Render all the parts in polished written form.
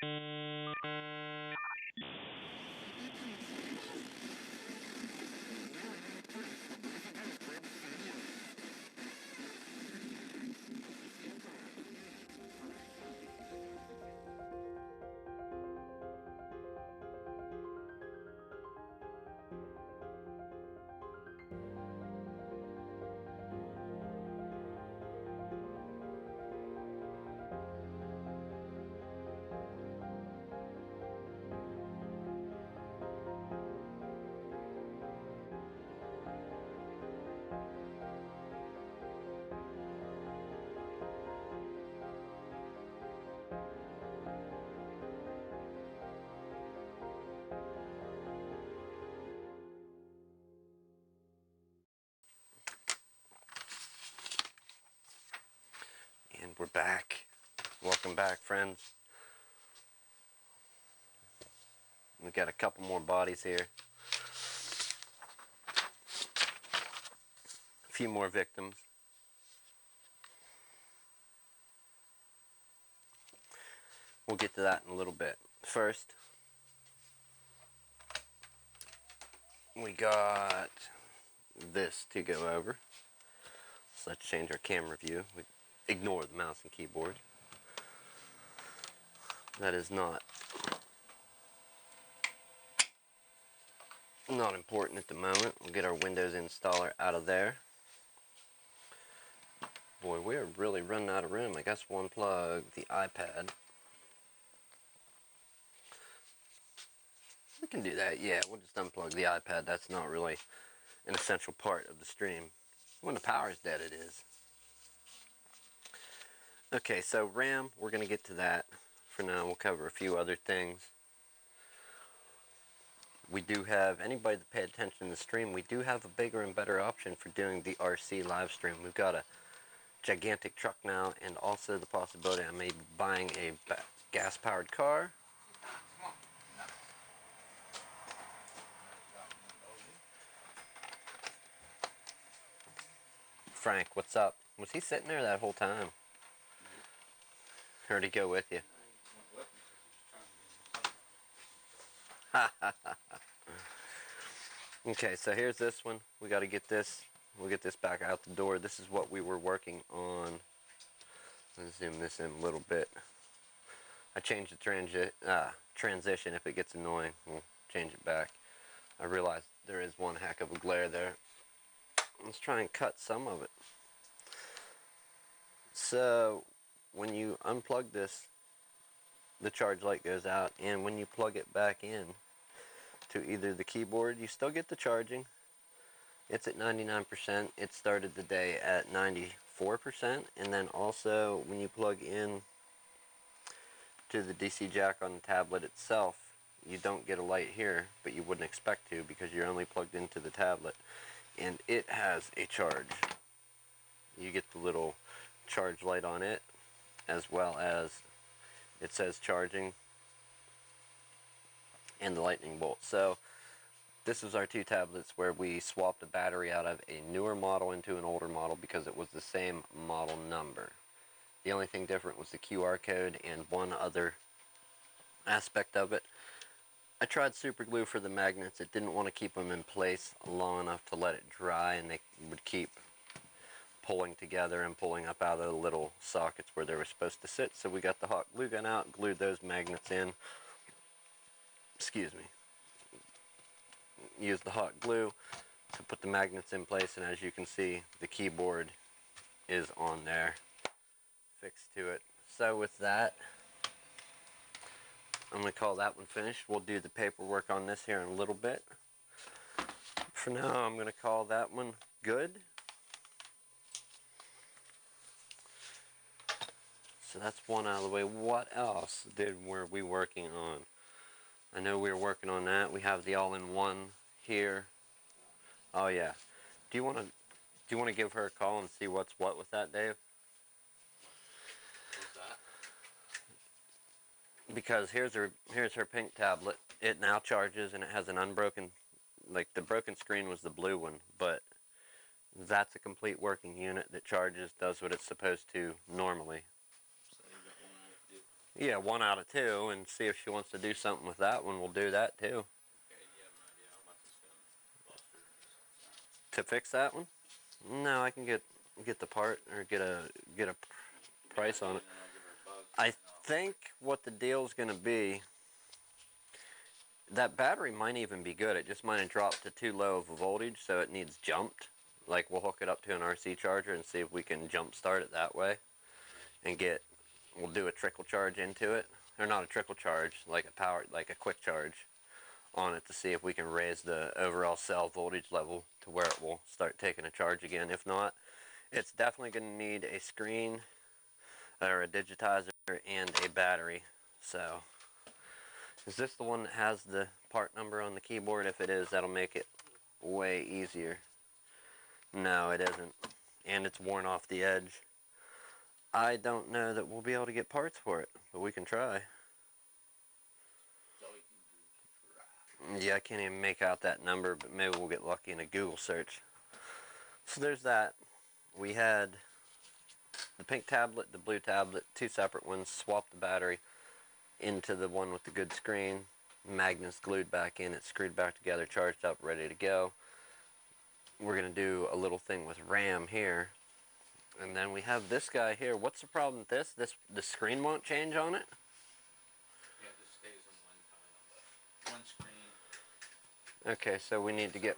And we're back. Welcome back, friends. We've got a couple more bodies here. A few more victims. We'll get to that in a little bit. First, we got this to go over. So let's change our camera view. We ignore the mouse and keyboard. That is not important at the moment. We'll get our Windows installer out of there. Boy, we are really running out of room. I guess we'll unplug the iPad. We can do that, yeah. We'll just unplug the iPad. That's not really an essential part of the stream. When the power's dead, it is. Okay, so RAM, we're going to get to that. For now, we'll cover a few other things. We do have, anybody that paid attention to the stream, we do have a bigger and better option for doing the RC live stream. We've got a gigantic truck now, and also the possibility I may be buying a gas-powered car. Frank, what's up? Was he sitting there that whole time? Heard he go with you? Okay, so here's this one. We got to get this. We'll get this back out the door. This is what we were working on. Let's zoom this in a little bit. I changed the transition. If it gets annoying, we'll change it back. I realize there is one heck of a glare there. Let's try and cut some of it. So when you unplug this, the charge light goes out, and when you plug it back in to either the keyboard, you still get the charging. It's at 99%. It started the day at 94%, and then also when you plug in to the DC jack on the tablet itself, you don't get a light here, but you wouldn't expect to because you're only plugged into the tablet, and it has a charge. You get the little charge light on it, as well as it says charging and the lightning bolt. So this was our two tablets where we swapped the battery out of a newer model into an older model because it was the same model number. The only thing different was the QR code and one other aspect of it. I tried super glue for the magnets. It didn't want to keep them in place long enough to let it dry, and they would keep pulling together and pulling up out of the little sockets where they were supposed to sit. So we got the hot glue gun out, glued those magnets in. Excuse me. Used the hot glue to put the magnets in place, and as you can see, the keyboard is on there, fixed to it. So with that, I'm going to call that one finished. We'll do the paperwork on this here in a little bit. For now, I'm going to call that one good. So that's one out of the way. What else were we working on? I know we were working on that. We have the all-in-one here. Oh yeah. Do you want to give her a call and see what's what with that, Dave? What's that? Because here's her pink tablet. It now charges, and it has an unbroken, like the broken screen was the blue one, but that's a complete working unit that charges, does what it's supposed to normally. So you got one out of it. Yeah, 1 out of 2, and see if she wants to do something with that one. We'll do that too. Okay, do you have an idea how much it's going to cost her To fix that one? No, I can get the part or get a price on it. I think what the deal's going to be, that battery might even be good. It just might have dropped to too low of a voltage, so it needs jumped. Like, we'll hook it up to an RC charger and see if we can jump start it that way, and we'll do a trickle charge into it, or not a trickle charge, like a quick charge on it to see if we can raise the overall cell voltage level to where it will start taking a charge again. If not, it's definitely going to need a screen or a digitizer and a battery. So, is this the one that has the part number on the keyboard? If it is, that'll make it way easier. No, it isn't. And it's worn off the edge. I don't know that we'll be able to get parts for it, but we can try. Yeah, I can't even make out that number, but maybe we'll get lucky in a Google search. So there's that. We had the pink tablet, the blue tablet, two separate ones. Swapped the battery into the one with the good screen. Magnets glued back in it, screwed back together, charged up, ready to go. We're going to do a little thing with RAM here. And then we have this guy here. What's the problem with this? The screen won't change on it? Yeah, it just stays on one screen. Okay, so we need to get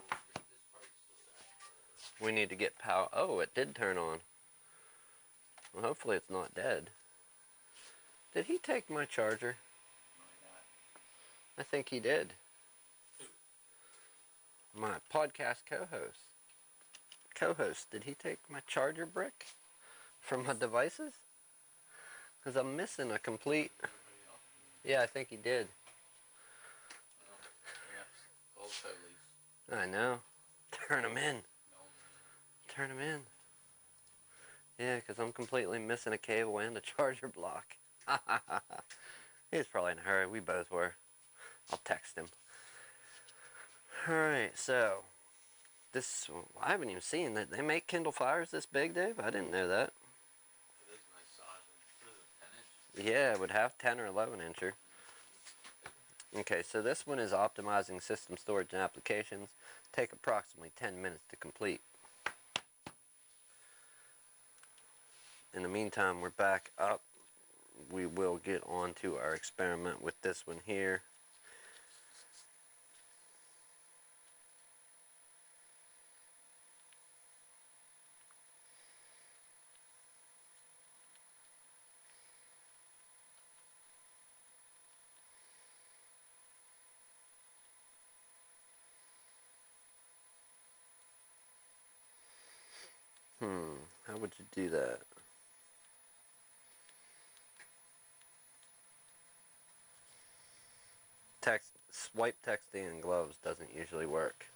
power. Oh, it did turn on. Well, hopefully it's not dead. Did he take my charger? I think he did. My podcast co-host, did he take my charger brick from my devices? Because I'm missing a complete... Yeah, I think he did. I know. Turn him in. Turn him in. Yeah, because I'm completely missing a cable and a charger block. He was probably in a hurry. We both were. I'll text him. Alright, so... I haven't even seen that. They make Kindle Fires this big, Dave? I didn't know that. It is a nice size. What is it, 10 inch? Yeah, it would have 10 or 11 incher. Okay, so this one is optimizing system storage and applications. Take approximately 10 minutes to complete. In the meantime, we're back up. We will get on to our experiment with this one here. How would you do that? Swipe texting in gloves doesn't usually work.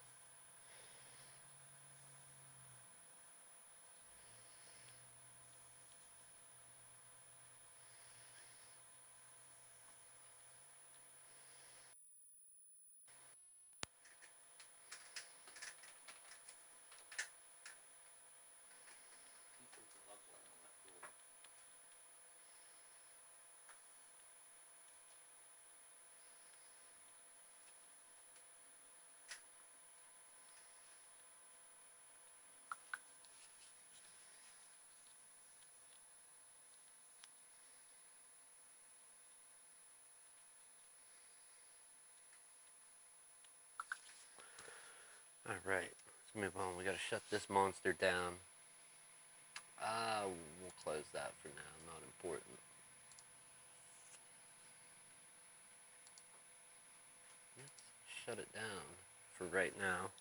Alright, let's move on. We gotta shut this monster down. We'll close that for now. Not important. Let's shut it down for right now.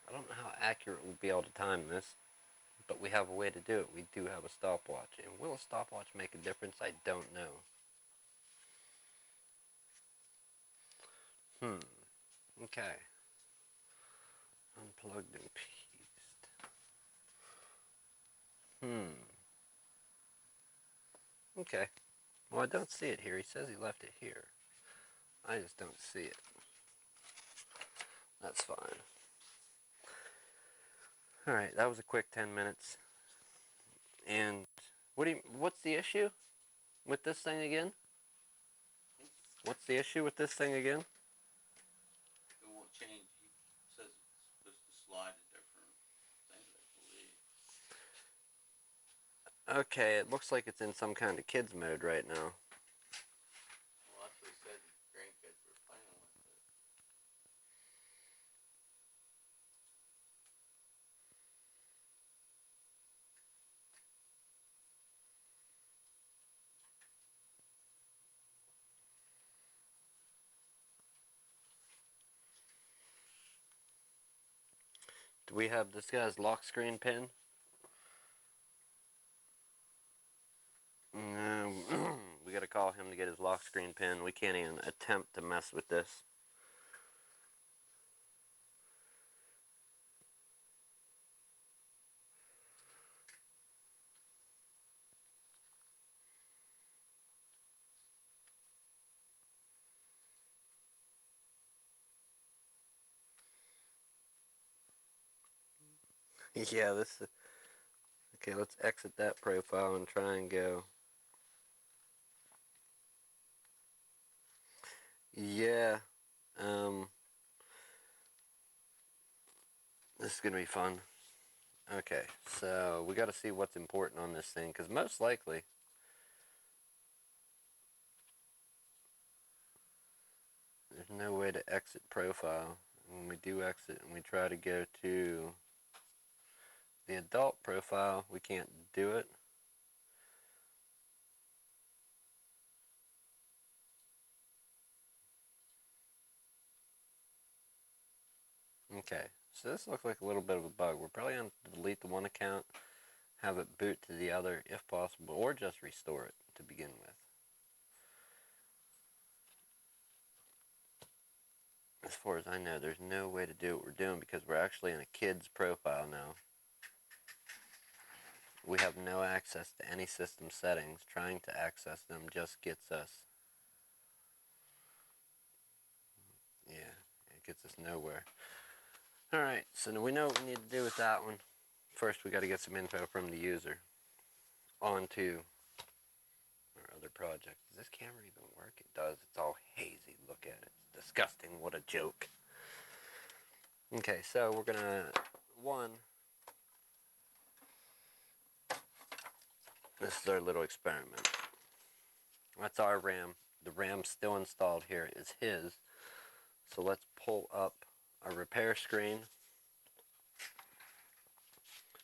I don't know how accurate we'll be able to time this, but we have a way to do it. We do have a stopwatch. And will a stopwatch make a difference? I don't know. Okay. Unplugged and pieced. Okay. Well, I don't see it here. He says he left it here. I just don't see it. That's fine. Alright, that was a quick 10 minutes. And what's the issue? with this thing again? What's the issue with this thing again? It won't change. He says it's supposed to slide to different things, I believe. Okay, it looks like it's in some kind of kids mode right now. Well, that's what he said. The grandkids were playing with it. Do we have this guy's lock screen pin? No. We gotta call him to get his lock screen pin. We can't even attempt to mess with this. Yeah, this. Okay, let's exit that profile and try and go. Yeah. Um. This is gonna be fun. Okay, so we got to see what's important on this thing, because most likely there's no way to exit profile. When we do exit and we try to go to the adult profile, we can't do it. Okay, so this looks like a little bit of a bug. We're probably going to delete the one account, have it boot to the other if possible, or just restore it to begin with. As far as I know, there's no way to do what we're doing because we're actually in a kid's profile now. We have no access to any system settings. Trying to access them just gets us, yeah, it gets us nowhere. Alright, so we know what we need to do with that one. First, we got to get some info from the user. On to our other project. Does this camera even work? It does. It's all hazy. Look at it. It's disgusting. What a joke. Okay, so we're going to, this is our little experiment. That's our RAM. The RAM still installed here is his. So let's pull up our repair screen.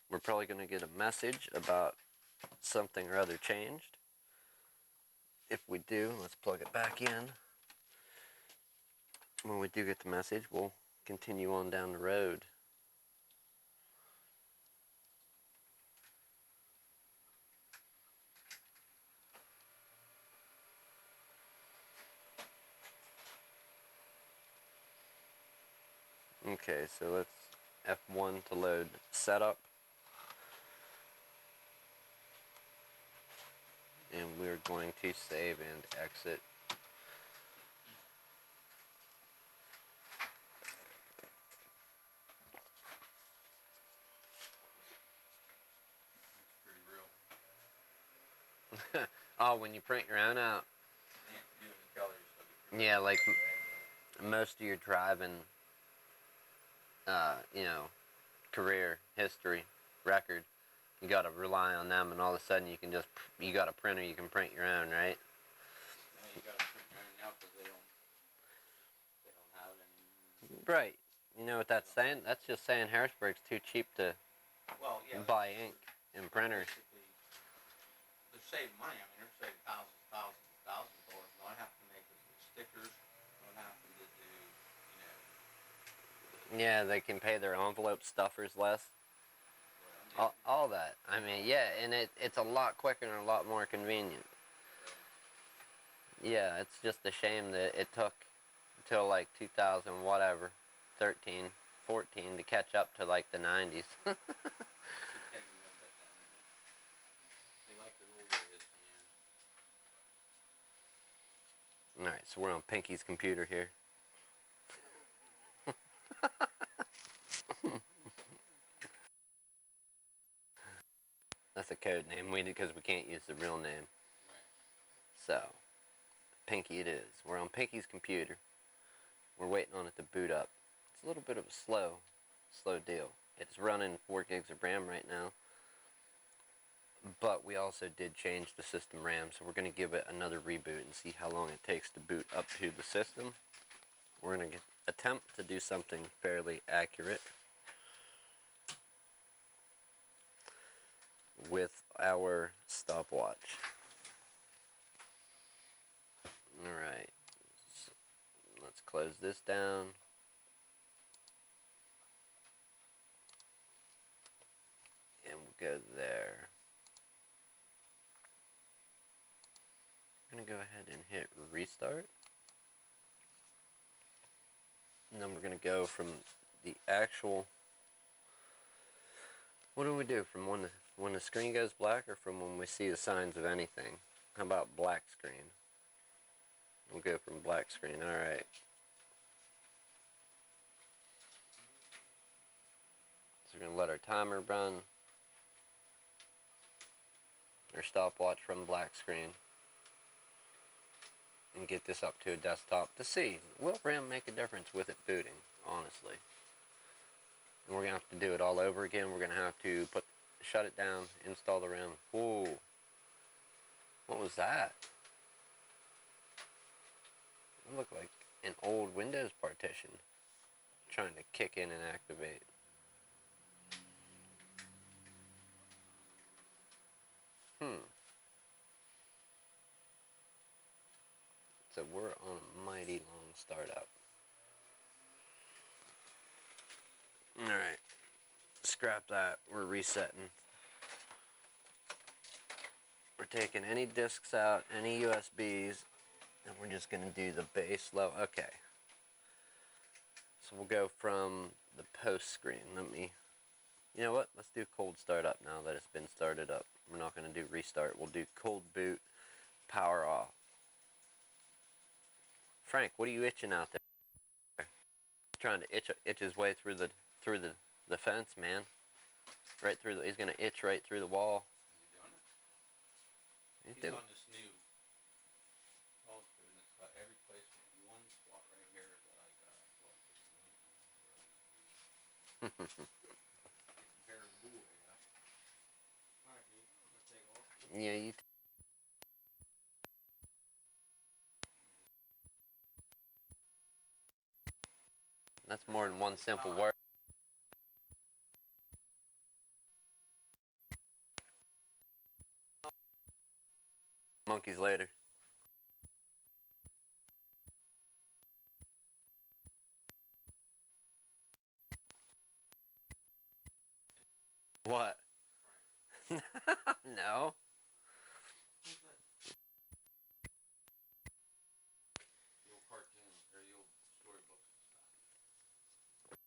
We're probably going to get a message about something or other changed. If we do, let's plug it back in. When we do get the message, we'll continue on down the road. Okay, so let's F1 to load setup. And we're going to save and exit. It's pretty real. Oh, when you print your own out. Yeah, doing the colors. So Yeah, like most of your driving, you know, career history record, you got to rely on them, and all of a sudden you got a printer, you can print your own, right? Yeah, you got to print your own now because they don't have it anymore. Right. You know what that's saying? That's just saying Harrisburg's too cheap to buy ink and printers. They're saving money. I mean, they're saving thousands of dollars. Not having to make the stickers. Not having to do, Yeah, they can pay their envelope stuffers less. All that. I mean, yeah, and it's a lot quicker and a lot more convenient. Yeah, it's just a shame that it took until like 2000 whatever, 13, 14 to catch up to like the 90s. They like the old ways, man. Alright, so we're on Pinky's computer here. That's a code name, because we can't use the real name. Right. So, Pinky it is. We're on Pinky's computer. We're waiting on it to boot up. It's a little bit of a slow deal. It's running 4 gigs of RAM right now. But we also did change the system RAM, so we're going to give it another reboot and see how long it takes to boot up to the system. We're going to attempt to do something fairly accurate with our stopwatch. Alright, so let's close this down. And we'll go there. I'm going to go ahead and hit restart. And then we're going to go from the actual... What do we do? From when the screen goes black, or from when we see the signs of anything? How about black screen? We'll go from black screen. Alright. So we're going to let our timer run. Our stopwatch from black screen. And get this up to a desktop to see, will RAM make a difference with it booting, honestly. And we're going to have to do it all over again. We're going to have to shut it down, install the RAM. Whoa. What was that? It looked like an old Windows partition trying to kick in and activate. So we're on a mighty long startup. Alright. Scrap that. We're resetting. We're taking any discs out, any USBs, and we're just going to do the base low. Okay. So we'll go from the post screen. You know what? Let's do cold startup now that it's been started up. We're not going to do restart. We'll do cold boot, power off. Frank, what are you itching out there? Trying to itch his way through the fence, man. Right through he's going to itch right through the wall. Is he doing it? He's on this new old food, and it's got every place from one spot right here that I got. Compare blue, yeah. Alright, dude, I'm gonna take off. Yeah, that's more than one simple word. Monkeys later. What? No. The old cartoon, or the old storybooks and stuff.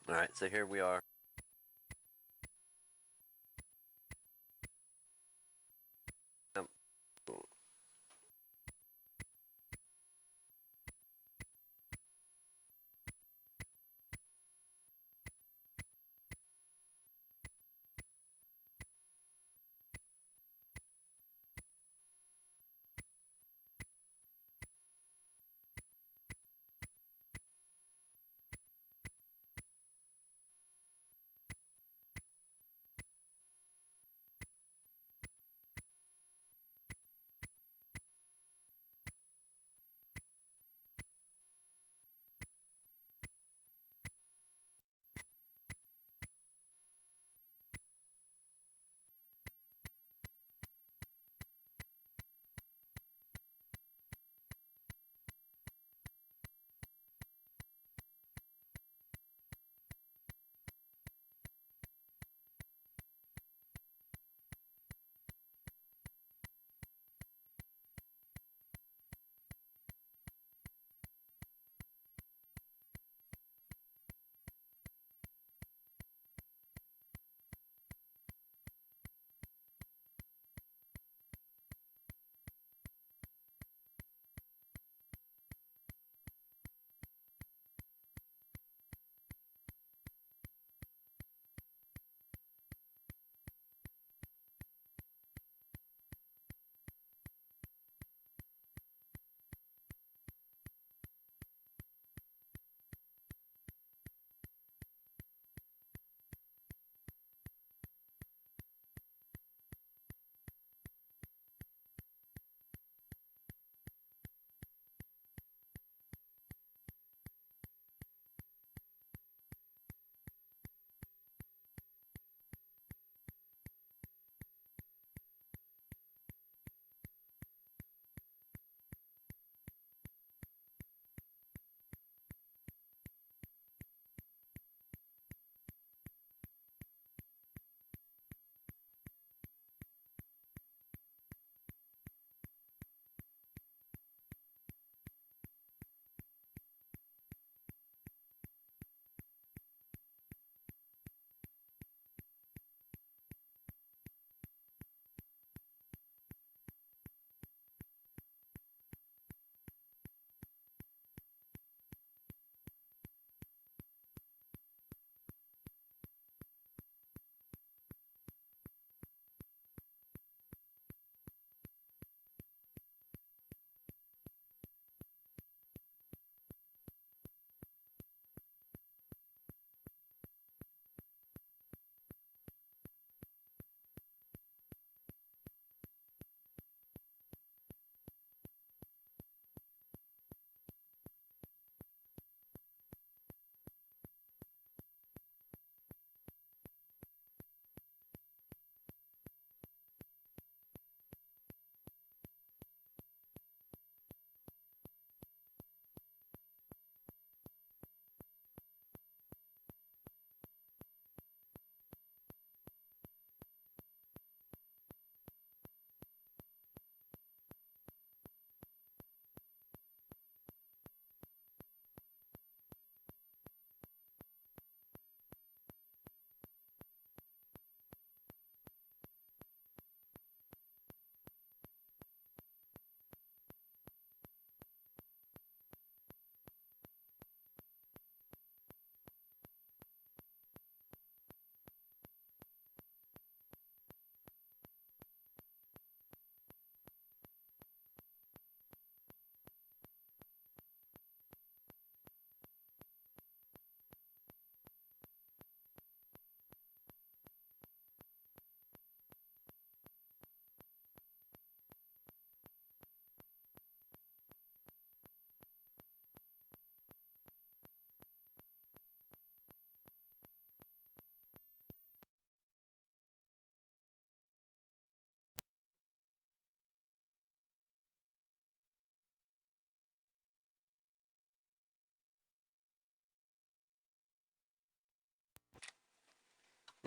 Alright, so here we are.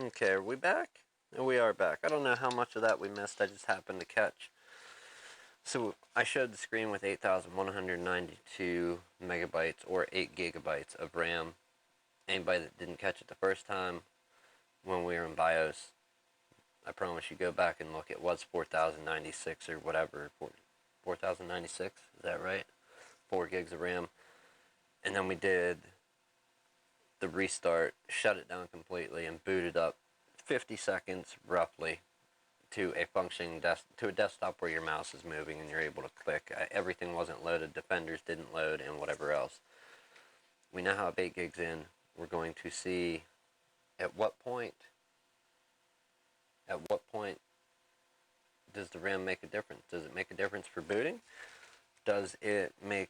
Okay, are we back? We are back. I don't know how much of that we missed. I just happened to catch. So I showed the screen with 8,192 megabytes or 8 gigabytes of RAM. Anybody that didn't catch it the first time when we were in BIOS, I promise you go back and look. It was 4,096 or whatever. 4,096? Is that right? 4 gigs of RAM. And then we did the restart, shut it down completely, and booted up 50 seconds roughly to a functioning to a desktop where your mouse is moving and you're able to click. Everything wasn't loaded, Defenders didn't load, and whatever else. We now have 8 gigs in. We're going to see at what point does the RAM make a difference? Does it make a difference for booting? Does it make,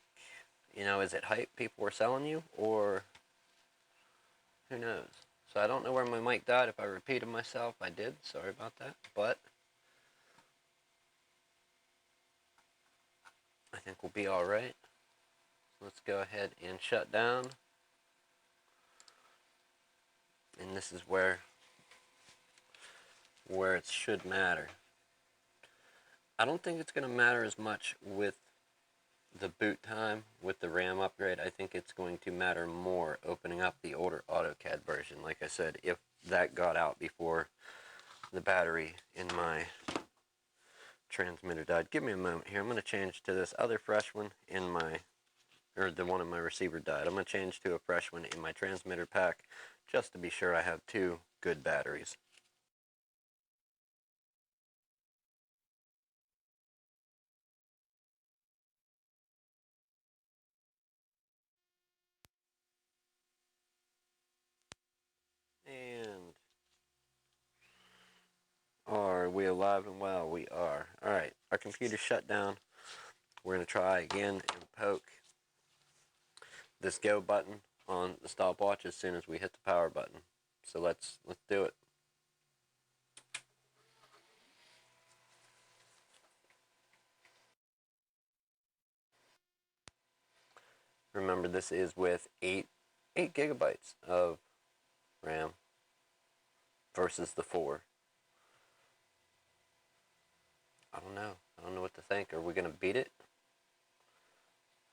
is it hype people were selling you, or who knows? So I don't know where my mic died. If I repeated myself, I did. Sorry about that. But I think we'll be all right. Let's go ahead and shut down. And this is where it should matter. I don't think it's going to matter as much with the boot time with the RAM upgrade. I think it's going to matter more opening up the older AutoCAD version. Like I said, if that got out before the battery in my transmitter died. Give me a moment here. I'm going to change to this other fresh one in my, or the one in my receiver died. I'm going to change to a fresh one in my transmitter pack just to be sure I have 2 good batteries. And are we alive and well? We are. Alright, our computer shut down. We're going to try again and poke this go button on the stopwatch as soon as we hit the power button. So let's do it. Remember, this is with 8 gigabytes of RAM versus the 4. I don't know. I don't know what to think. Are we going to beat it?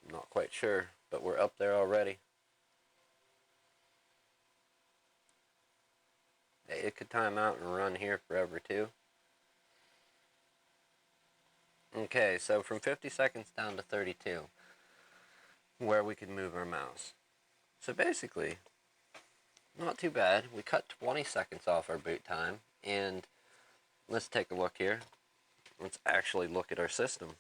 I'm not quite sure, but we're up there already. It could time out and run here forever too. Okay, so from 50 seconds down to 32, where we could move our mouse. So basically, not too bad. We cut 20 seconds off our boot time, and let's take a look here. Let's actually look at our system.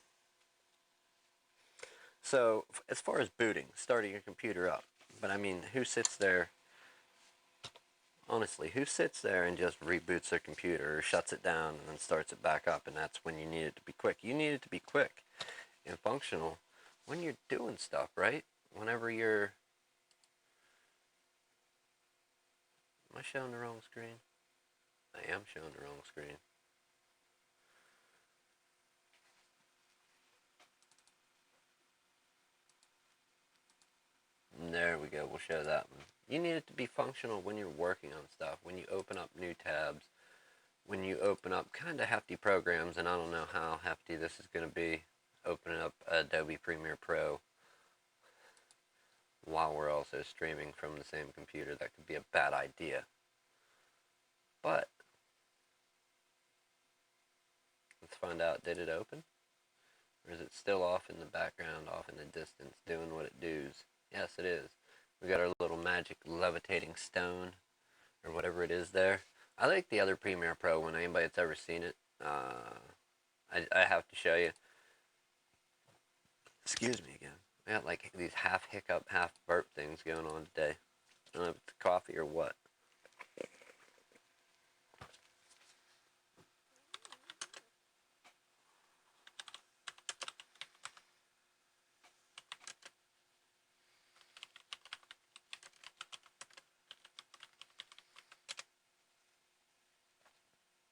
So, as far as booting, starting your computer up, but I mean, who sits there, honestly, who sits there and just reboots their computer or shuts it down and then starts it back up, and that's when you need it to be quick? You need it to be quick and functional when you're doing stuff, right? Whenever you're... Am I showing the wrong screen? I am showing the wrong screen. There we go, we'll show that one. You need it to be functional when you're working on stuff, when you open up new tabs, when you open up kind of hefty programs, and I don't know how hefty this is going to be, opening up Adobe Premiere Pro while we're also streaming from the same computer. That could be a bad idea. But, let's find out, did it open? Or is it still off in the background, off in the distance, doing what it does? Yes, it is. We got our little magic levitating stone, or whatever it is there. I like the other Premiere Pro one. Anybody that's ever seen it, I have to show you. Excuse me again. I got like these half hiccup, half burp things going on today. I don't know if it's coffee or what.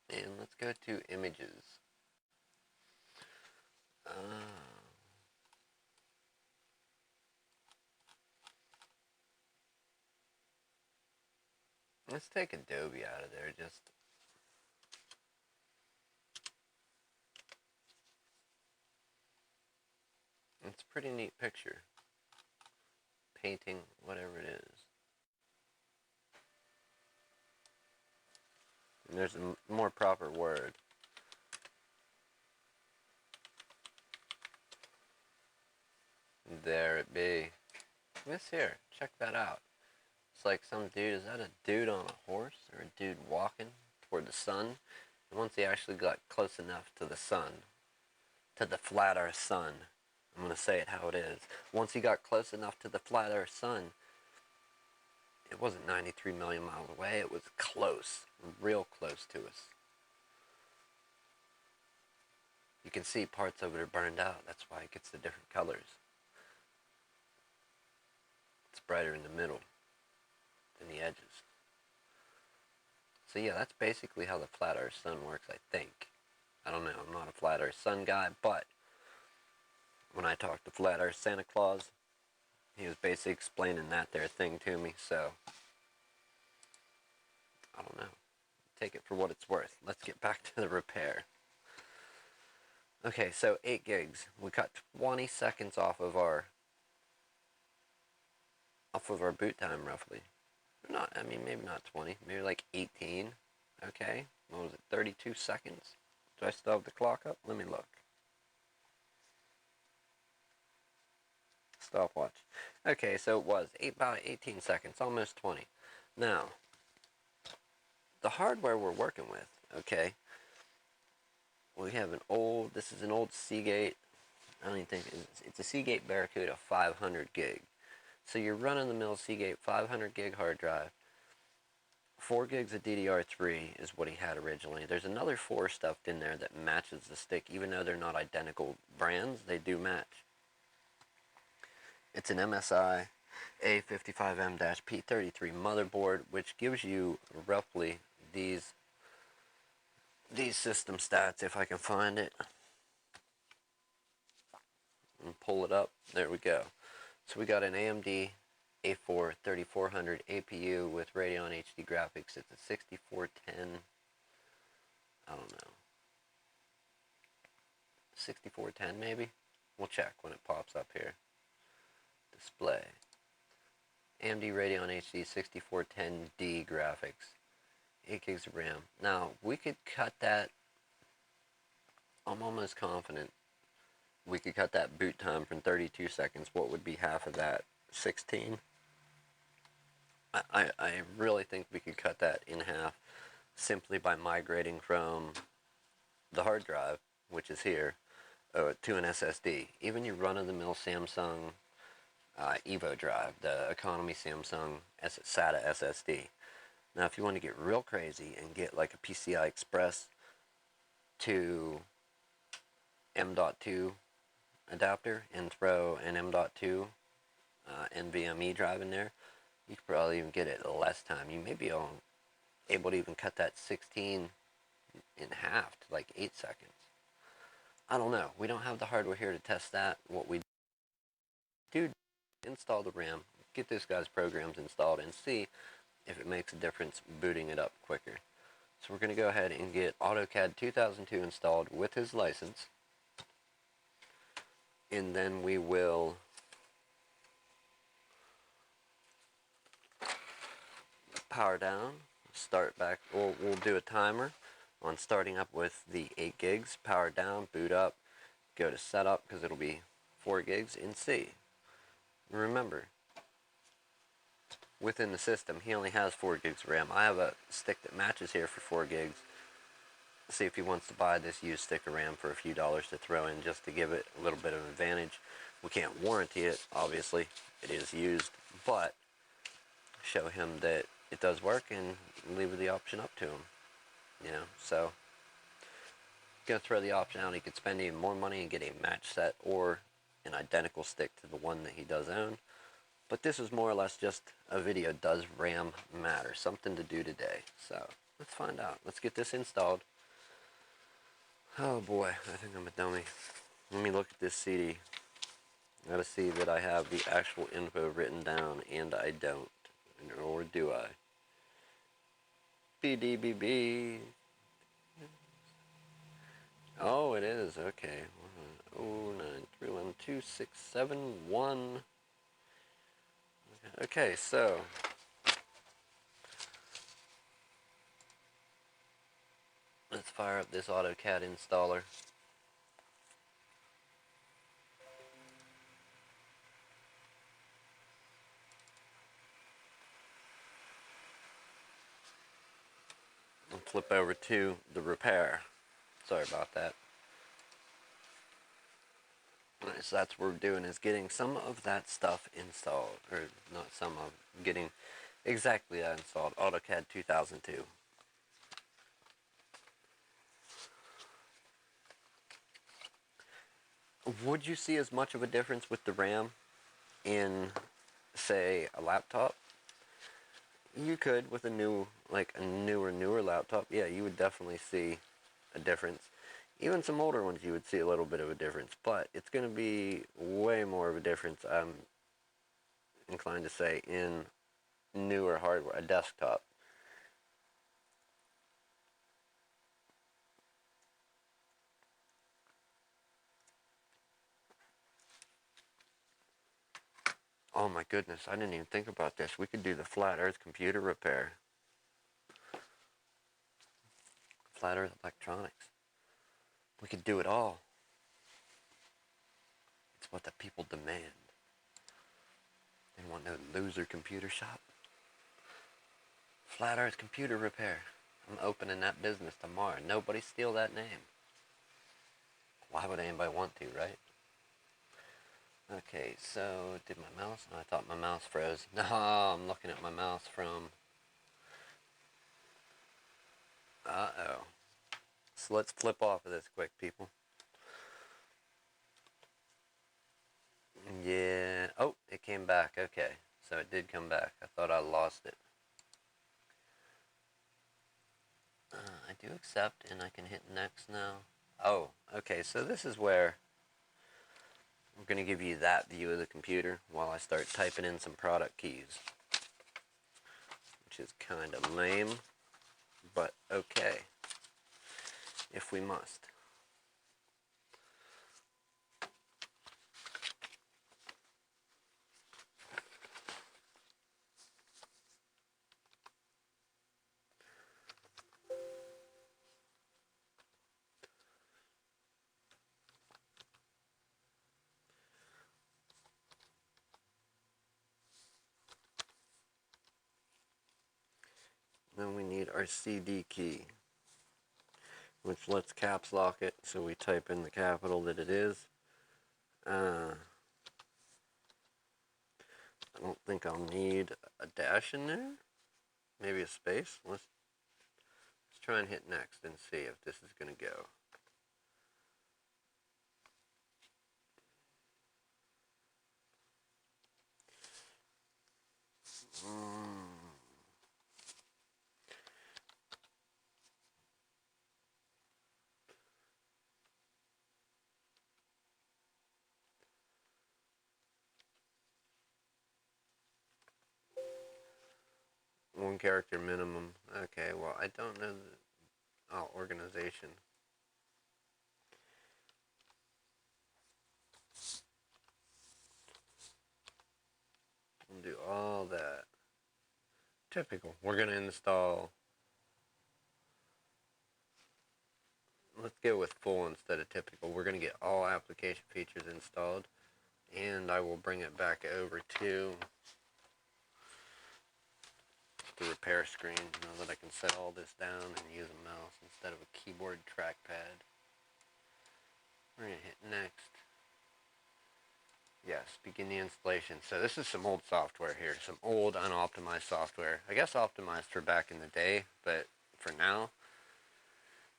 And let's go to images. Let's take Adobe out of there. Just it's a pretty neat picture. Painting, whatever it is. And there's a more proper word. There it be. This here, check that out. It's like some dude, is that a dude on a horse or a dude walking toward the sun? And once he actually got close enough to the sun, to the flat earth sun, I'm going to say it how it is. Once he got close enough to the flat earth sun, it wasn't 93 million miles away, it was close, real close to us. You can see parts of it are burned out, that's why it gets the different colors. It's brighter in the middle than the edges. So yeah, that's basically how the flat earth sun works, I think. I don't know, I'm not a flat earth sun guy, but when I talked to Flat Earth Santa Claus, he was basically explaining that there thing to me, so I don't know. Take it for what it's worth. Let's get back to the repair. Okay, so 8 gigs. We cut 20 seconds off of our boot time, roughly. Not, I mean, maybe not 20, maybe like 18. Okay, what was it, 32 seconds? Do I still have the clock up? Let me look. Stopwatch. Okay, so it was about 18 seconds, almost 20. Now, the hardware we're working with, okay, we have this is an old Seagate, I don't even think, it's a Seagate Barracuda 500 gig. So you're running the mill Seagate 500 gig hard drive. 4 gigs of DDR3 is what he had originally. There's another 4 stuffed in there that matches the stick, even though they're not identical brands, they do match. It's an MSI A55M-P33 motherboard, which gives you roughly these system stats, if I can find it. And pull it up. There we go. So we got an AMD A4 3400 APU with Radeon HD graphics. It's a 6410. I don't know. 6410 maybe? We'll check when it pops up here. Display. AMD Radeon HD 6410D graphics. 8 gigs of RAM. Now, we could cut that. I'm almost confident we could cut that boot time from 32 seconds. What would be half of that? 16? I really think we could cut that in half simply by migrating from the hard drive, which is here, to an SSD. Even your run-of-the-mill Samsung Evo drive, the economy Samsung SATA SSD. Now, if you want to get real crazy and get like a PCI Express to M.2 adapter and throw an M.2 NVMe drive in there, you could probably even get it less time. You may be able to even cut that 16 in half to like 8 seconds. I don't know. We don't have the hardware here to test that. What we do, install the RAM, get this guy's programs installed, and see if it makes a difference booting it up quicker. So we're going to go ahead and get AutoCAD 2002 installed with his license. And then we will power down, start back. We'll do a timer on starting up with the 8 gigs, power down, boot up, go to setup because it'll be 4 gigs in C. Remember, within the system, he only has 4 gigs of RAM. I have a stick that matches here for 4 gigs. See if he wants to buy this used stick of RAM for a few dollars to throw in just to give it a little bit of advantage. We can't warranty it, obviously. It is used, but show him that it does work and leave the option up to him. You know, so gonna throw the option out. He could spend even more money and get a match set or an identical stick to the one that he does own. But this is more or less just a video. Does RAM matter? Something to do today. So let's find out. Let's get this installed. Oh boy, I think I'm a dummy. Let me look at this CD. I gotta see that I have the actual info written down, and I don't. Or do I? BDBB. Oh, it is. Okay. 09312671. Okay, so let's fire up this AutoCAD installer. And flip over to the repair. Sorry about that. So that's what we're doing, is getting some of that stuff installed. Or not some of, getting exactly that installed. AutoCAD 2002. Would you see as much of a difference with the RAM in, say, a laptop? You could with a new, like a newer laptop. Yeah, you would definitely see a difference. Even some older ones, you would see a little bit of a difference, but it's going to be way more of a difference, I'm inclined to say, in newer hardware, a desktop. Oh my goodness, I didn't even think about this. We could do the flat earth computer repair. Flat earth electronics. We could do it all. It's what the people demand. They want no loser computer shop. Flat earth computer repair. I'm opening that business tomorrow. Nobody steal that name. Why would anybody want to, right? Okay, so did my mouse? Oh, I thought my mouse froze. No, I'm looking at my mouse from... Uh-oh. So let's flip off of this quick, people. Yeah. Oh, it came back. Okay. So it did come back. I thought I lost it. I do accept, and I can hit next now. Oh, okay. So this is where I'm going to give you that view of the computer while I start typing in some product keys. Which is kind of lame, but okay. If we must. Then we need our CD key, which lets caps lock it, so we type in the capital that it is. I don't think I'll need a dash in there. Maybe a space. Let's try and hit next and see if this is going to go. One character minimum. Okay, well, I don't know the organization. We'll do all that. Typical. We're going to install... Let's go with full instead of typical. We're going to get all application features installed, and I will bring it back over to the repair screen now that I can set all this down and use a mouse instead of a keyboard trackpad. We're going to hit next. Yes, begin the installation. So this is some old software here, some old unoptimized software. I guess optimized for back in the day, but for now,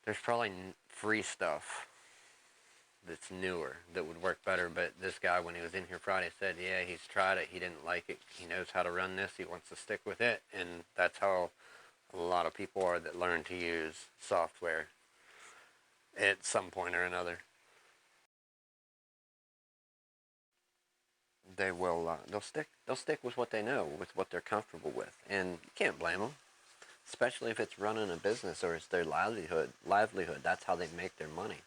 there's probably free stuff that's newer that would work better. But this guy, when he was in here Friday, said, yeah, he's tried it, he didn't like it, he knows how to run this, he wants to stick with it, and that's how a lot of people are that learn to use software at some point or another. They will, they'll stick with what they know, with what they're comfortable with, and you can't blame them. especially if it's running a business or it's their livelihood. That's how they make their money.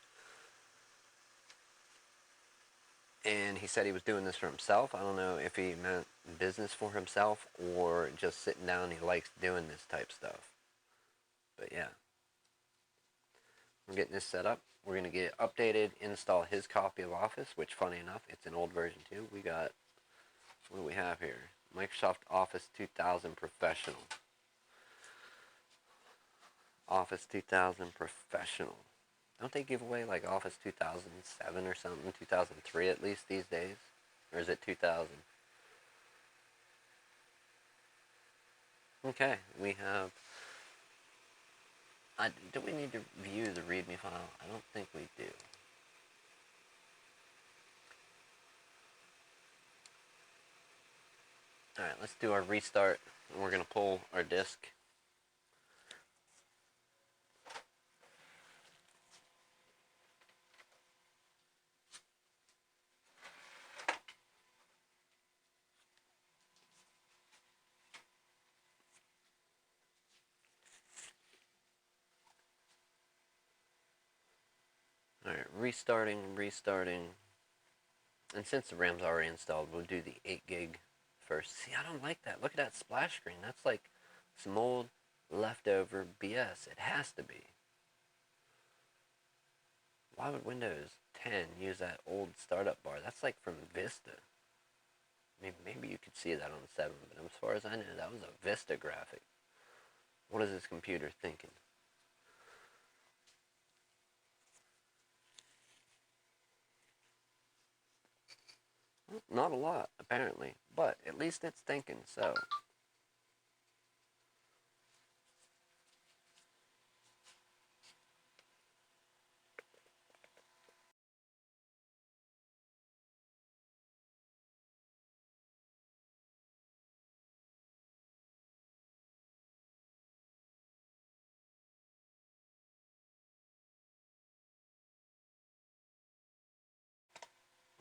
And he said he was doing this for himself. I don't know if he meant business for himself or just sitting down. He likes doing this type stuff. But yeah, we're getting this set up. We're going to get it updated, install his copy of Office, which funny enough, it's an old version too. We got, what do we have here? Microsoft Office 2000 Professional. Office 2000 Professional. Don't they give away like Office 2007 or something? 2003 at least these days? Or is it 2000? Okay, we have... do we need to view the README file? I don't think we do. Alright, let's do our restart. And we're going to pull our disk. Alright, restarting. And since the RAM's already installed, we'll do the 8 gig first. See, I don't like that. Look at that splash screen. That's like some old leftover BS. It has to be. Why would Windows 10 use that old startup bar? That's like from Vista. Maybe you could see that on 7, but as far as I know, that was a Vista graphic. What is this computer thinking? Well, not a lot, apparently, but at least it's thinking, so.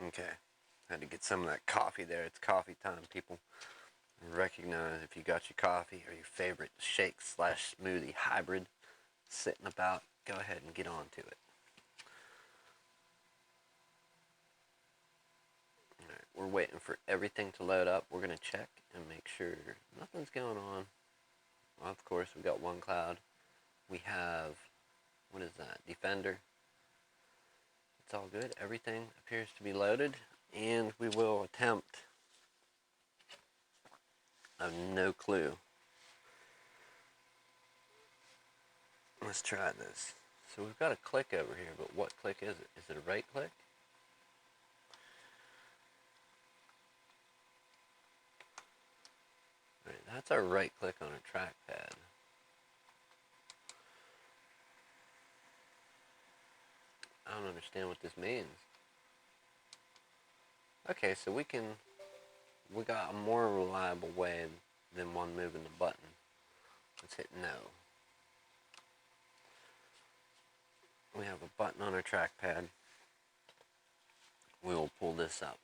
Okay, had to get some of that coffee there. It's coffee time, people. Recognize if you got your coffee or your favorite shake slash smoothie hybrid sitting about, go ahead and get on to it. Alright, we're waiting for everything to load up. We're going to check and make sure nothing's going on. Well, of course, we've got OneCloud. We have, what is that, Defender. It's all good. Everything appears to be loaded, and we will attempt. I have no clue. Let's try this. So we've got a click over here, but what click is it? Is it a right click? Alright, that's our right click on our trackpad. I don't understand what this means. Okay, so we got a more reliable way than one moving the button. Let's hit no. We have a button on our trackpad. We will pull this up.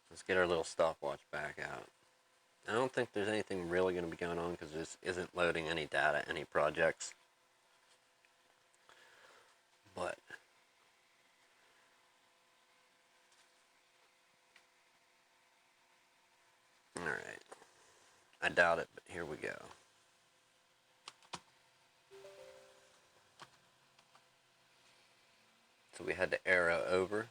Let's get our little stopwatch back out. I don't think there's anything really going to be going on because this isn't loading any data, any projects. But alright. I doubt it, but here we go. So we had to arrow over.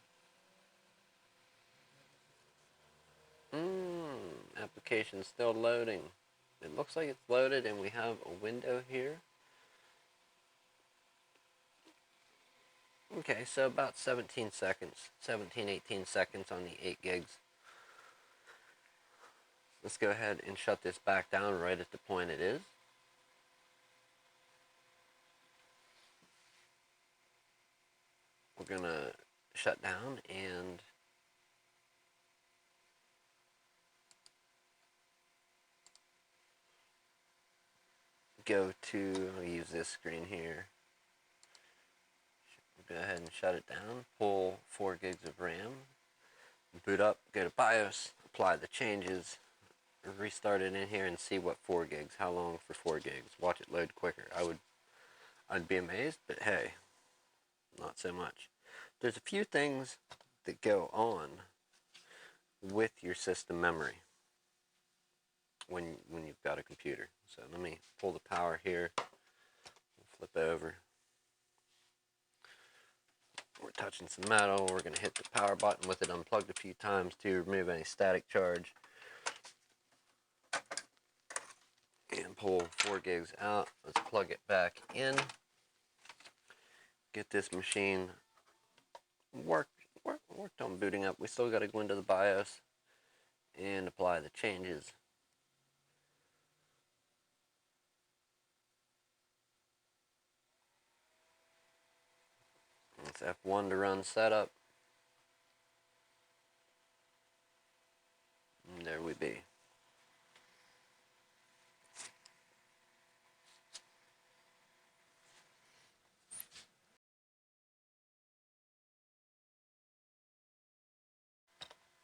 Application still loading. It looks like it's loaded and we have a window here. Okay, so about 17 seconds, 17, 18 seconds on the 8 gigs. Let's go ahead and shut this back down right at the point it is. We're gonna shut down and go to, I'll use this screen here. Go ahead and shut it down, pull 4 gigs of RAM, boot up, go to BIOS, apply the changes, restart it in here and see what 4 gigs, how long for 4 gigs. Watch it load quicker. I'd be amazed, but hey, not so much. There's a few things that go on with your system memory when you've got a computer. So let me pull the power here, flip over. We're touching some metal. We're going to hit the power button with it unplugged a few times to remove any static charge. And pull 4 gigs out. Let's plug it back in. Get this machine worked on booting up. We still got to go into the BIOS and apply the changes. It's F1 to run setup. And there we be.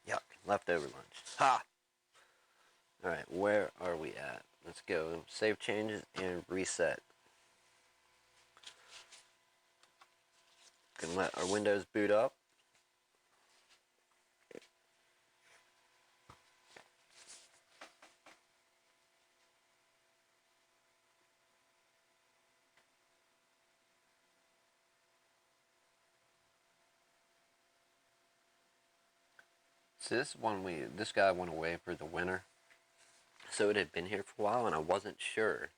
Yuck, leftover lunch. Ha! Alright, where are we at? Let's go save changes and reset. Gonna let our Windows boot up. So this guy went away for the winter. So it had been here for a while, and I wasn't sure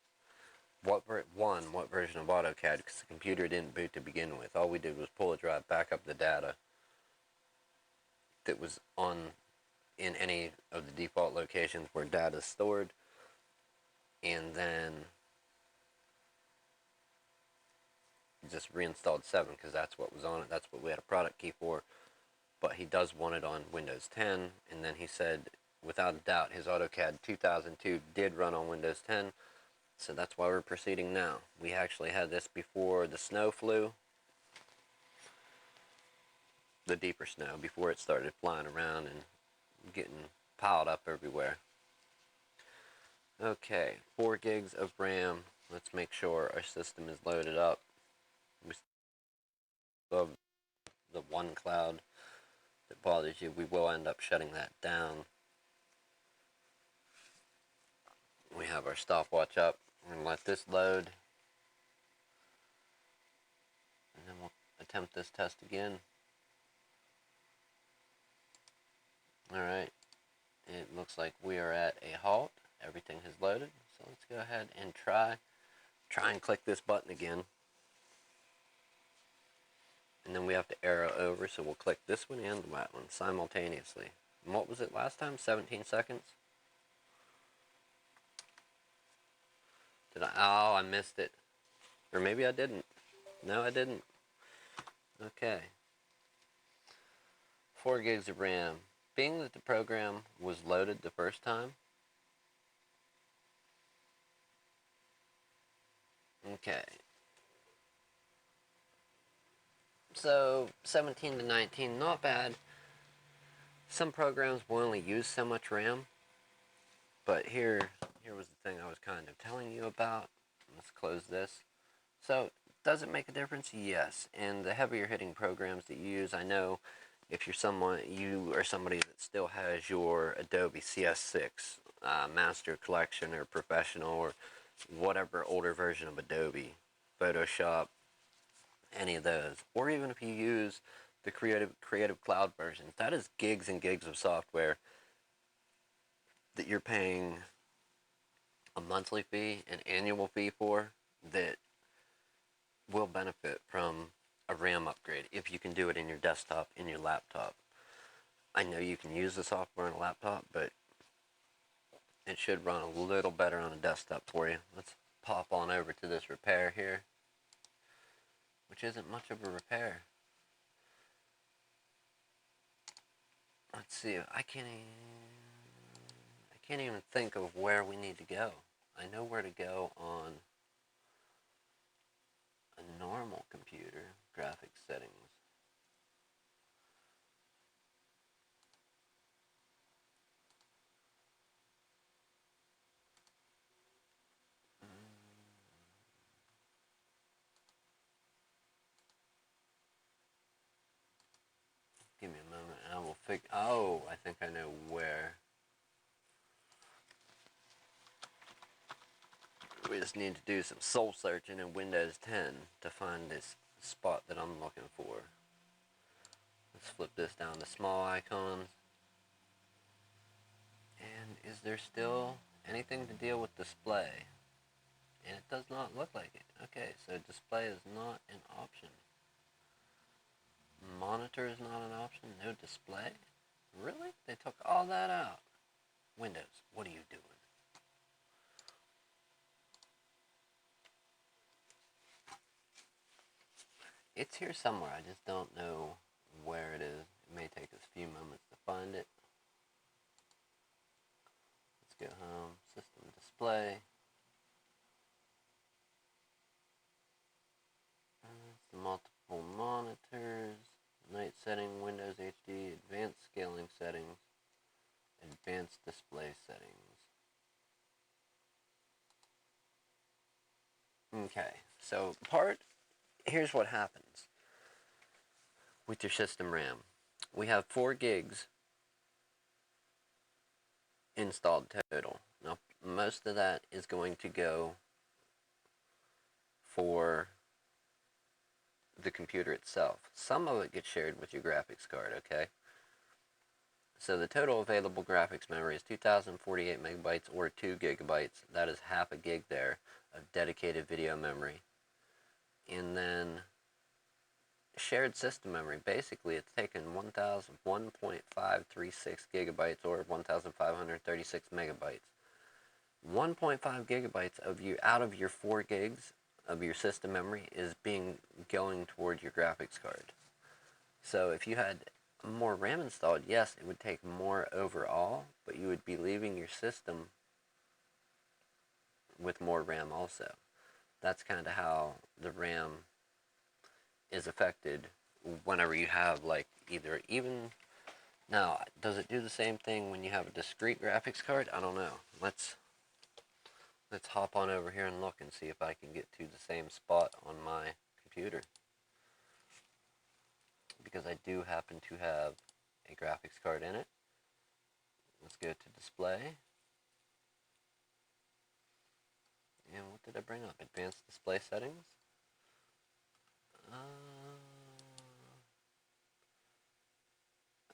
what version of AutoCAD, because the computer didn't boot to begin with. All we did was pull a drive, back up the data that was in any of the default locations where data is stored, and then just reinstalled 7 because that's what was on it. That's what we had a product key for. But he does want it on Windows 10, and then he said, without a doubt, his AutoCAD 2002 did run on Windows 10, so that's why we're proceeding now. We actually had this before the snow flew, the deeper snow, before it started flying around and getting piled up everywhere. Okay, 4 gigs of RAM. Let's make sure our system is loaded up. We still have the one cloud that bothers you. We will end up shutting that down. We have our stopwatch up. We're going to let this load. And then we'll attempt this test again. Alright. It looks like we are at a halt. Everything has loaded. So let's go ahead and try and click this button again. And then we have to arrow over, so we'll click this one and that one simultaneously. And what was it last time? 17 seconds? Oh, I missed it. Or maybe I didn't. No, I didn't. Okay. 4 gigs of RAM. Being that the program was loaded the first time. Okay. So, 17 to 19, not bad. Some programs will only use so much RAM. But here was the thing I was kind of telling you about. Let's close this. So, does it make a difference? Yes. And the heavier hitting programs that you use, I know if you are somebody that still has your Adobe CS6 Master Collection or Professional or whatever older version of Adobe, Photoshop, any of those, or even if you use the Creative Cloud versions, that is gigs and gigs of software that you're paying a monthly fee, an annual fee for, that will benefit from a RAM upgrade if you can do it in your desktop, in your laptop. I know you can use the software on a laptop, but it should run a little better on a desktop for you. Let's pop on over to this repair here, which isn't much of a repair. Let's see, I can't even think of where we need to go. I know where to go on a normal computer, graphics settings. Oh, I think I know where. We just need to do some soul searching in Windows 10 to find this spot that I'm looking for. Let's flip this down to small icons. And is there still anything to deal with display? And it does not look like it. Okay, so display is not an option. Monitor is not an option. No display? Really? They took all that out. Windows, what are you doing? It's here somewhere. I just don't know where it is. It may take us a few moments to find it. Let's go home. System display. Multiple monitors. Night setting. Windows HD. Advanced scaling settings. Advanced display settings. Okay. So here's what happens with your system RAM. We have 4 gigs installed total. Now, most of that is going to go for the computer itself. Some of it gets shared with your graphics card, okay? So the total available graphics memory is 2048 megabytes or 2 gigabytes. That is half a gig there of dedicated video memory. And then shared system memory, basically it's taken 1.536 gigabytes or 1,536 megabytes. 1.5 gigabytes of you out of your 4 gigs of your system memory is going toward your graphics card. So if you had more RAM installed, yes, it would take more overall, but you would be leaving your system with more RAM also. That's kind of how the RAM is affected whenever you have like either even. Now, does it do the same thing when you have a discrete graphics card? I don't know. Let's hop on over here and look and see if I can get to the same spot on my computer, because I do happen to have a graphics card in it. Let's go to display. And what did I bring up? Advanced display settings.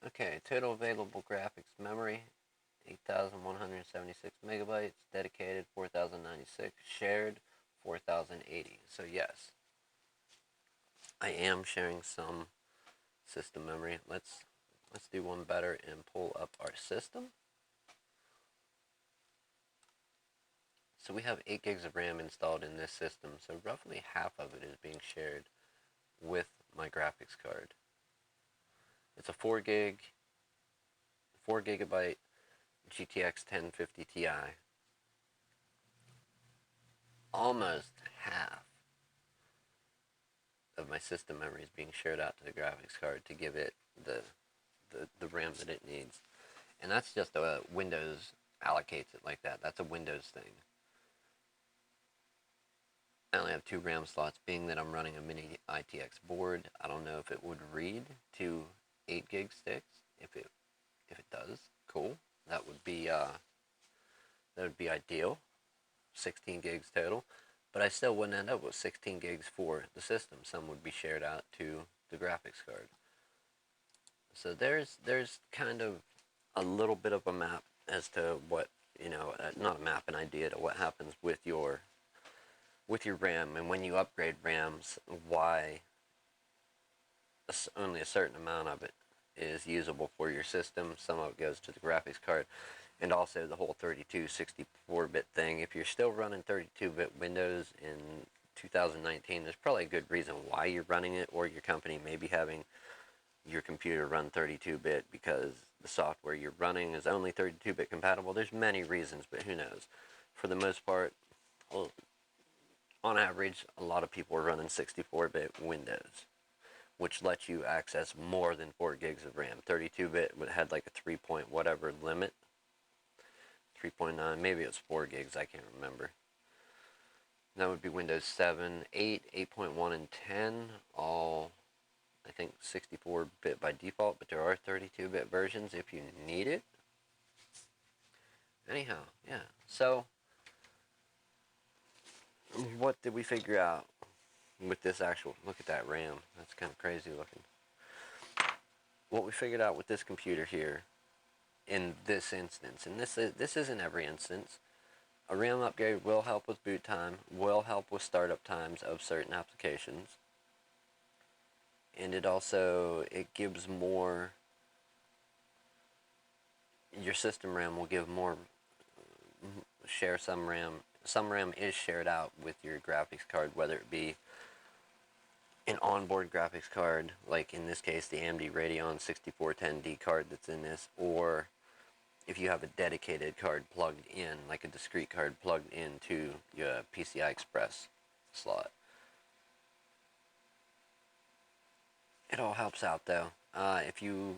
Okay, total available graphics memory, 8,176 megabytes. Dedicated, 4,096. Shared, 4,080. So yes, I am sharing some system memory. Let's do one better and pull up our system. So we have 8 gigs of RAM installed in this system, so roughly half of it is being shared with my graphics card. It's a 4 gigabyte GTX 1050 Ti. Almost half of my system memory is being shared out to the graphics card to give it the RAM that it needs. And that's just a Windows allocates it like that. That's a Windows thing. I only have 2 RAM slots, being that I'm running a mini ITX board. I don't know if it would read to 8 gig sticks. If it does, cool. That would be ideal. 16 gigs total. But I still wouldn't end up with 16 gigs for the system. Some would be shared out to the graphics card. So there's kind of a little bit of a map as to what, not a map, an idea to what happens with your RAM, and when you upgrade RAMs, why only a certain amount of it is usable for your system. Some of it goes to the graphics card, and also the whole 32, 64-bit thing. If you're still running 32-bit Windows in 2019, there's probably a good reason why you're running it, or your company may be having your computer run 32-bit because the software you're running is only 32-bit compatible. There's many reasons, but who knows. For the most part, well, on average, a lot of people are running 64-bit Windows, which lets you access more than 4 gigs of RAM. 32-bit had like a 3 point whatever limit. 3.9, maybe it was 4 gigs, I can't remember. That would be Windows 7, 8, 8.1, and 10, all I think 64-bit by default, but there are 32-bit versions if you need it. Anyhow, yeah. So, what did we figure out with this actual, look at that RAM. That's kind of crazy looking. What we figured out with this computer here in this instance, and this isn't every instance, a RAM upgrade will help with boot time, will help with startup times of certain applications, and it gives more, your system RAM will give more, share some RAM is shared out with your graphics card, whether it be an onboard graphics card, like in this case the AMD Radeon 6410D card that's in this, or if you have a dedicated card plugged in, like a discrete card plugged into your PCI Express slot. It all helps out though. If you,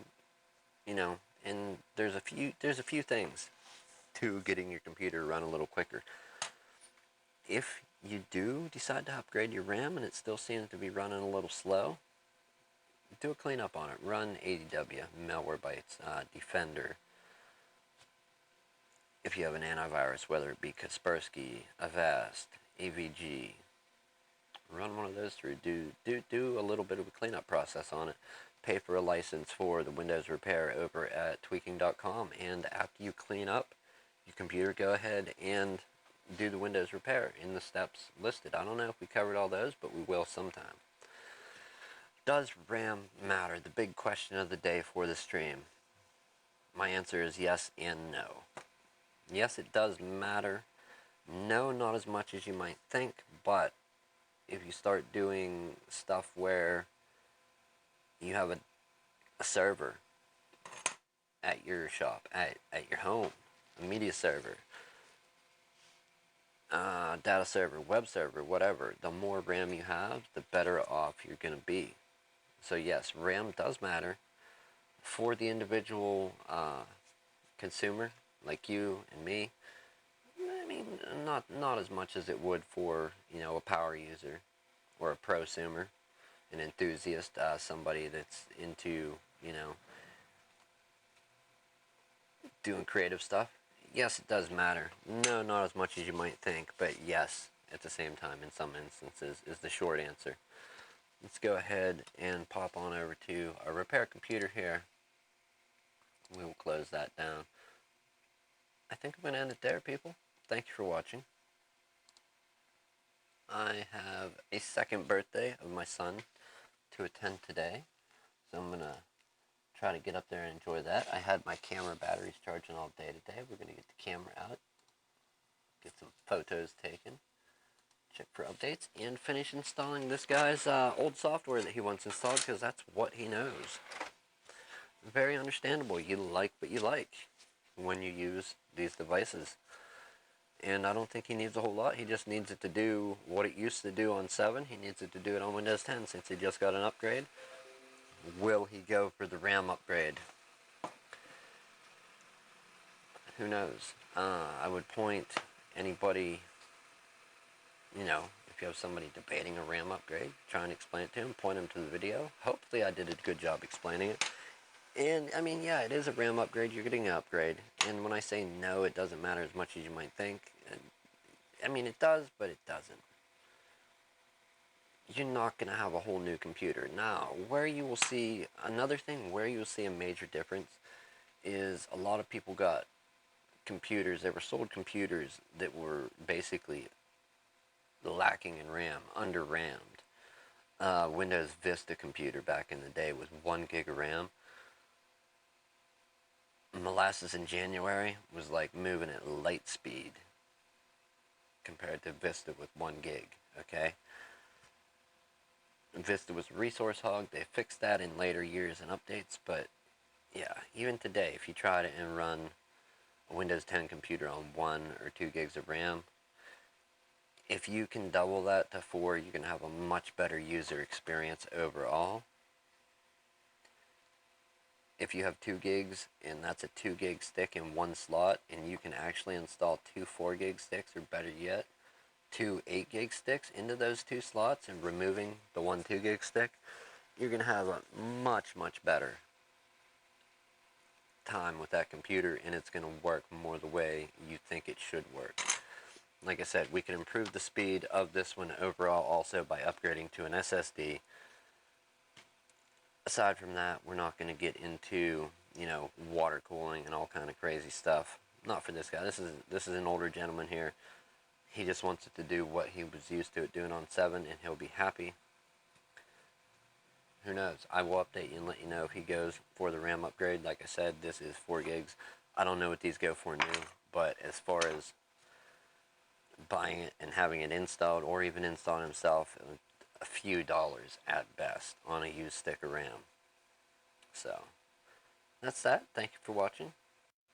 and there's a few things to getting your computer to run a little quicker. If you do decide to upgrade your RAM and it still seems to be running a little slow, do a cleanup on it. Run ADW, Malwarebytes, Defender. If you have an antivirus, whether it be Kaspersky, Avast, AVG, run one of those through. Do a little bit of a cleanup process on it. Pay for a license for the Windows repair over at tweaking.com, and after you clean up your computer, go ahead and do the Windows repair in the steps listed. I don't know if we covered all those, but we will sometime. Does RAM matter? The big question of the day for the stream. My answer is yes and no. Yes, it does matter. No, not as much as you might think, but if you start doing stuff where you have a server at your shop, at your home, a media server, data server, web server, whatever, the more RAM you have, the better off you're going to be. So yes, RAM does matter for the individual consumer like you and me. I mean, not as much as it would for, a power user or a prosumer, an enthusiast, somebody that's into, doing creative stuff. Yes, it does matter. No, not as much as you might think, but yes, at the same time, in some instances, is the short answer. Let's go ahead and pop on over to our repair computer here. We will close that down. I think I'm going to end it there, people. Thank you for watching. I have a second birthday of my son to attend today, so I'm going to try to get up there and enjoy that. I had my camera batteries charging all day today. We're going to get the camera out, get some photos taken, check for updates, and finish installing this guy's old software that he wants installed, because that's what he knows. Very understandable. You like what you like when you use these devices. And I don't think he needs a whole lot. He just needs it to do what it used to do on 7. He needs it to do it on Windows 10 since he just got an upgrade. Will he go for the RAM upgrade? Who knows? I would point anybody, if you have somebody debating a RAM upgrade, try and explain it to him, point him to the video. Hopefully I did a good job explaining it. And, I mean, yeah, it is a RAM upgrade. You're getting an upgrade. And when I say no, it doesn't matter as much as you might think. I mean, it does, but it doesn't. You're not going to have a whole new computer. Now, where you will see, another thing where you will see a major difference is a lot of people got computers, they were sold computers that were basically lacking in RAM, under-RAMmed. Windows Vista computer back in the day was 1 gig of RAM. Molasses in January was like moving at light speed compared to Vista with 1 gig, okay? Vista was resource hog. They fixed that in later years and updates, but yeah, even today, if you try to run a Windows 10 computer on 1 or 2 gigs of RAM, if you can double that to 4, you can have a much better user experience overall. If you have 2 gigs and that's a 2 gig stick in one slot, and you can actually install 2 4 gig sticks, or better yet, 2 8 gig sticks into those 2 slots and removing the 1 2 gig stick, you're going to have a much, much better time with that computer, and it's going to work more the way you think it should work. Like I said, we can improve the speed of this one overall also by upgrading to an SSD. Aside from that, we're not going to get into, water cooling and all kind of crazy stuff. Not for this guy. This is an older gentleman here. He just wants it to do what he was used to it doing on 7, and he'll be happy. Who knows? I will update you and let you know if he goes for the RAM upgrade. Like I said, this is 4 gigs. I don't know what these go for new, but as far as buying it and having it installed, or even installed himself, a few dollars at best on a used stick of RAM. So, that's that. Thank you for watching.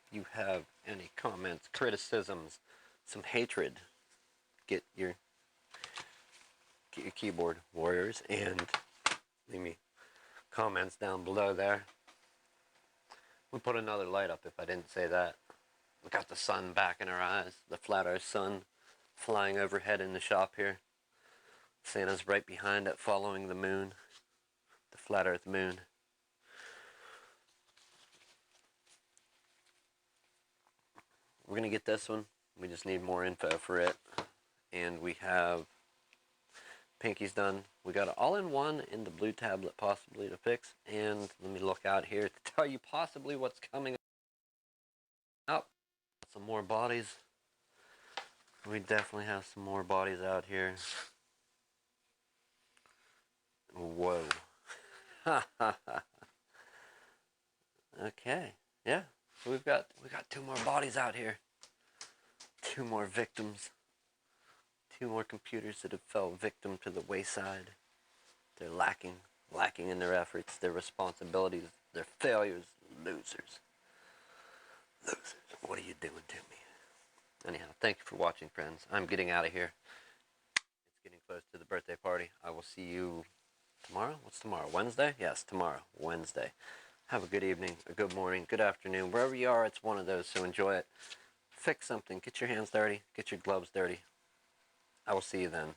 If you have any comments, criticisms, some hatred, get your keyboard warriors and leave me comments down below there. We'll put another light up if I didn't say that. We got the sun back in our eyes, the flat earth sun flying overhead in the shop here. Santa's right behind it, following the moon, the flat earth moon. We're going to get this one. We just need more info for it. And we have Pinky's done. We got an all-in-one in the blue tablet possibly to fix. And let me look out here to tell you possibly what's coming up. Some more bodies. We definitely have some more bodies out here. Whoa. Okay. Yeah. So we got 2 more bodies out here. 2 more victims. 2 more computers that have fell victim to the wayside. They're lacking in their efforts, their responsibilities, their failures. Losers. What are you doing to me? Anyhow, thank you for watching, friends. I'm getting out of here. It's getting close to the birthday party. I will see you tomorrow. What's tomorrow? Wednesday? Yes, tomorrow. Wednesday. Have a good evening, a good morning, good afternoon. Wherever you are, it's one of those, so enjoy it. Fix something. Get your hands dirty. Get your gloves dirty. I will see you then.